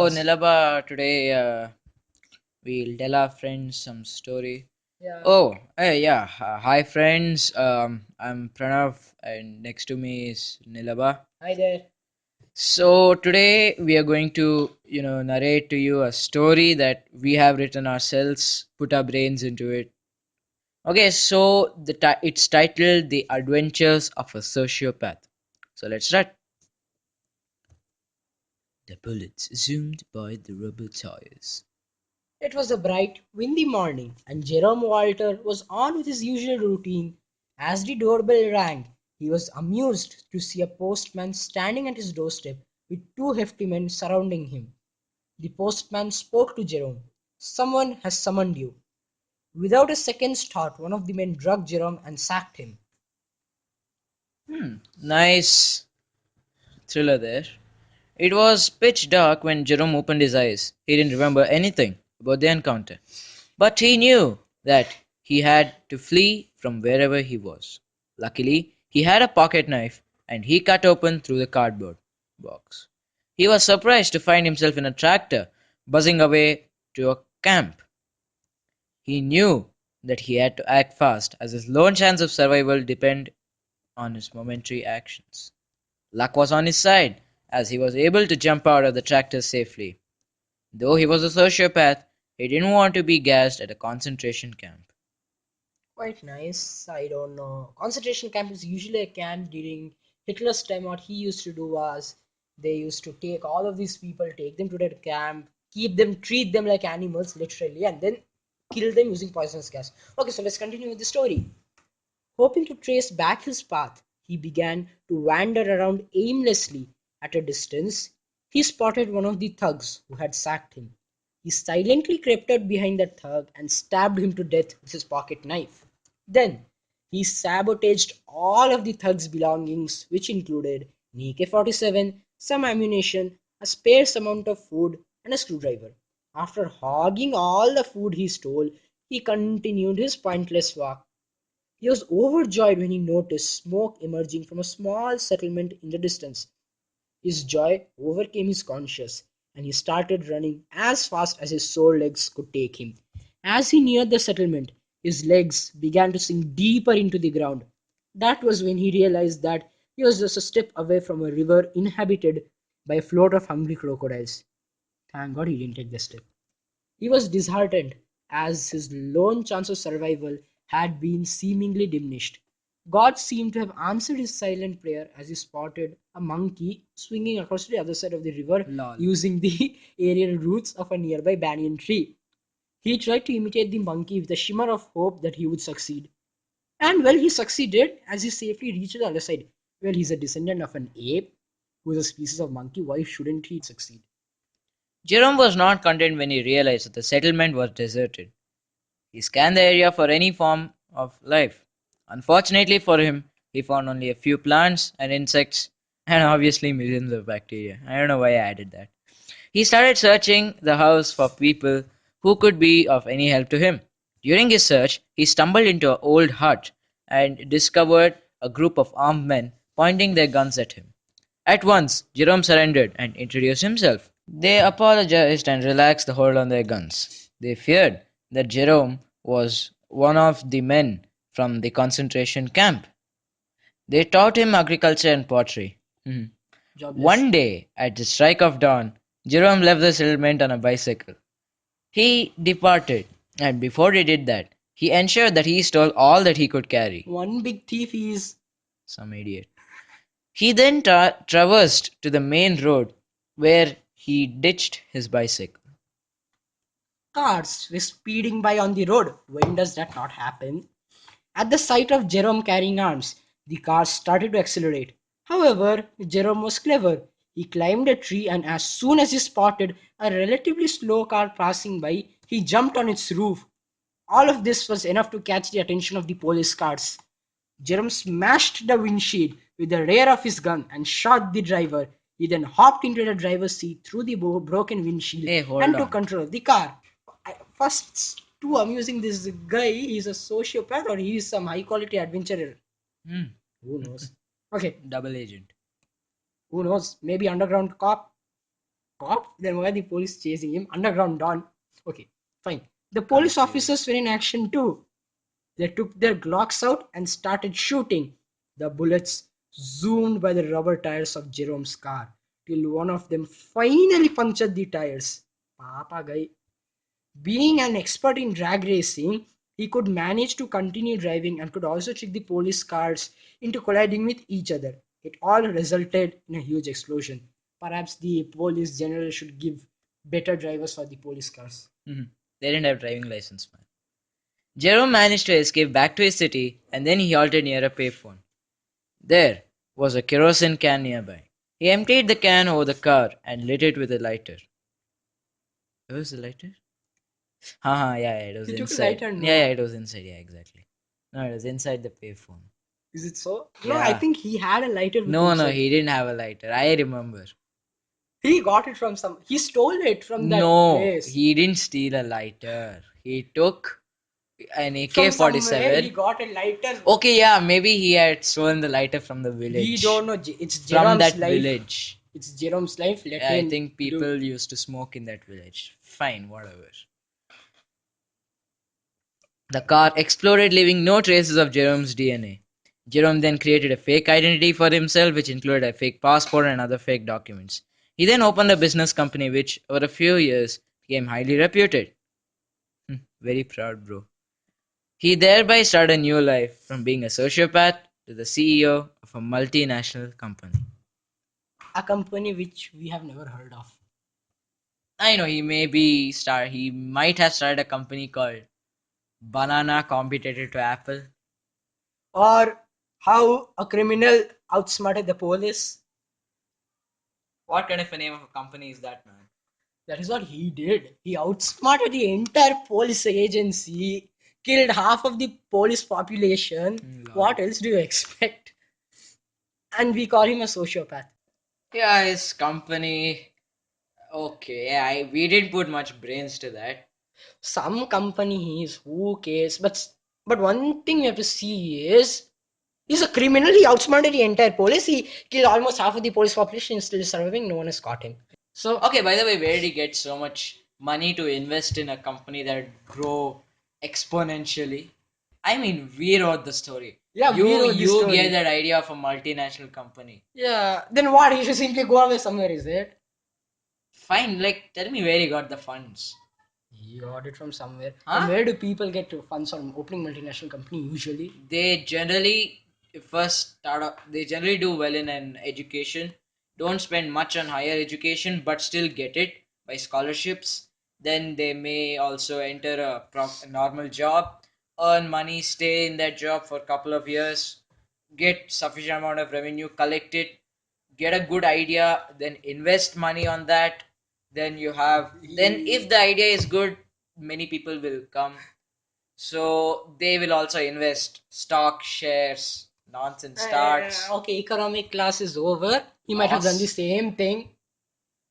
So, podcast. Nilaba, today we'll tell our friends some story. Yeah. Oh, hey, yeah. Hi, friends. I'm Pranav, and next to me is Nilaba. Hi there. So, today we are going to, narrate to you a story that we have written ourselves, put our brains into it. Okay, so it's titled The Adventures of a Sociopath. So, let's start. The bullets zoomed by the rubber tires. It was a bright, windy morning, and Jerome Walter was on with his usual routine. As the doorbell rang, he was amused to see a postman standing at his doorstep with two hefty men surrounding him. The postman spoke to Jerome. Someone has summoned you. Without a second's thought, one of the men drugged Jerome and sacked him. Nice thriller there. It was pitch dark when Jerome opened his eyes. He didn't remember anything about the encounter, but he knew that he had to flee from wherever he was. Luckily, he had a pocket knife and he cut open through the cardboard box. He was surprised to find himself in a tractor, buzzing away to a camp. He knew that he had to act fast, as his lone chance of survival depended on his momentary actions. Luck was on his side, as he was able to jump out of the tractor safely. Though he was a sociopath, he didn't want to be gassed at a concentration camp. Quite nice. I don't know. Concentration camp is usually a camp during Hitler's time. What he used to do was they used to take all of these people, take them to that camp, keep them, treat them like animals, literally, and then kill them using poisonous gas. Okay, so let's continue with the story. Hoping to trace back his path, he began to wander around aimlessly. At a distance, he spotted one of the thugs who had sacked him. He silently crept out behind that thug and stabbed him to death with his pocket knife. Then, he sabotaged all of the thug's belongings, which included an AK-47, some ammunition, a sparse amount of food, and a screwdriver. After hogging all the food he stole, he continued his pointless walk. He was overjoyed when he noticed smoke emerging from a small settlement in the distance. His joy overcame his conscience, and he started running as fast as his sore legs could take him. As he neared the settlement, his legs began to sink deeper into the ground. That was when he realized that he was just a step away from a river inhabited by a float of hungry crocodiles. Thank God he didn't take the step. He was disheartened, as his lone chance of survival had been seemingly diminished. God seemed to have answered his silent prayer as he spotted a monkey swinging across to the other side of the river Lol. using the aerial roots of a nearby banyan tree. He tried to imitate the monkey with a shimmer of hope that he would succeed. And well, he succeeded as he safely reached the other side. Well, he's a descendant of an ape who is a species of monkey. Why shouldn't he succeed? Jerome was not content when he realized that the settlement was deserted. He scanned the area for any form of life. Unfortunately for him, he found only a few plants and insects, and obviously millions of bacteria. I don't know why I added that. He started searching the house for people who could be of any help to him. During his search, he stumbled into an old hut and discovered a group of armed men pointing their guns at him. At once, Jerome surrendered and introduced himself. They apologized and relaxed the hold on their guns. They feared that Jerome was one of the men from the concentration camp. They taught him agriculture and pottery. Jobless. One day, at the strike of dawn, Jerome left the settlement on a bicycle. He departed, and before he did that, he ensured that he stole all that he could carry. One big thief is. Some idiot. He then traversed to the main road where he ditched his bicycle. Cars were speeding by on the road. When does that not happen? At the sight of Jerome carrying arms, the cars started to accelerate. However, Jerome was clever. He climbed a tree, and as soon as he spotted a relatively slow car passing by, he jumped on its roof. All of this was enough to catch the attention of the police cars. Jerome smashed the windshield with the rear of his gun and shot the driver. He then hopped into the driver's seat through the broken windshield Hey, hold and took on. control of the car. First, it's too amusing. This guy, he's a sociopath or he's some high quality adventurer. Hmm. Who knows? Okay, Double agent. who knows? Maybe underground cop. cop. Then why the police chasing him? Underground Don. Okay, fine. The police Confused. officers were in action too. They took their Glocks out and started shooting. The bullets zoomed by the rubber tires of Jerome's car till one of them finally punctured the tires. Papa guy. Being an expert in drag racing, he could manage to continue driving and could also trick the police cars into colliding with each other. It all resulted in a huge explosion. Perhaps the police general should give better drivers for the police cars. Mhm. They didn't have driving license, man. Jerome managed to escape back to his city and then he halted near a payphone. There was a kerosene can nearby. He emptied the can over the car and lit it with a lighter. Where was the lighter? Haha, yeah, yeah, it was He took a inside. lighter, Yeah, no. yeah, it was inside. Yeah, exactly. No, it was inside the payphone. Is it so? No, I Yeah. think he had a lighter with No, no, himself. he didn't have a lighter. I remember. He got it from some. He stole it from that No, place. he didn't steal a lighter. He took an From somewhere, he AK-47. got a lighter. Okay, yeah, maybe he had stolen the lighter from the We village. don't know. It's From Jerome's that life. village. It's Jerome's life. Let Yeah, I him think do. people used to smoke in that village. Fine, whatever. The car exploded, leaving no traces of Jerome's DNA. Jerome then created a fake identity for himself, which included a fake passport and other fake documents. He then opened a business company, which, over a few years, became highly reputed. Very proud, bro. He thereby started a new life, from being a sociopath to the CEO of a multinational company. A company which we have never heard of. I know he might have started a company called Banana competitor to Apple. Or how a criminal outsmarted the police. What kind of a name of a company is that, man? That is what he did. He outsmarted the entire police agency, killed half of the police population. Lol. What else do you expect? And we call him a sociopath. Yeah, his company. Okay, yeah, we didn't put much brains to that. Some companies, who cares? But one thing we have to see is he's a criminal. He outsmarted the entire police. He killed almost half of the police population. He's still surviving. No one has caught him. So Okay, by the way, where did he get so much money to invest in a company that grow exponentially? I mean, we wrote the story. yeah, we wrote this You get story. that idea of a multinational company. Yeah. Then what? He should simply go away somewhere. Is it? Fine, like tell me where he got the funds. He got it from somewhere. And Huh? where do people get funds on opening multinational company usually? They generally first start off, they generally do well in an education, don't spend much on higher education but still get it by scholarships. Then they may also enter a normal job, earn money, stay in that job for a couple of years, get sufficient amount of revenue, collect it, get a good idea, then invest money on that. Then you have, then if the idea is good, many people will come, so they will also invest stock shares. Nonsense starts. Okay, economic class is over. He might have done the Loss. same thing.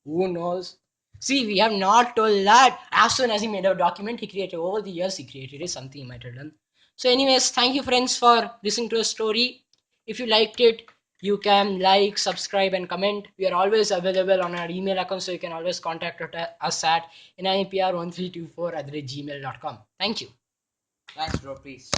Who knows? See, we have not told that. As soon as he made a document, he created over the years, he created it, something he might have done. So, anyways, thank you, friends, for listening to a story. If you liked it, you can like, subscribe, and comment. We are always available on our email account, so you can always contact us at nipr1324@gmail.com. Thank you. Thanks, bro. Peace.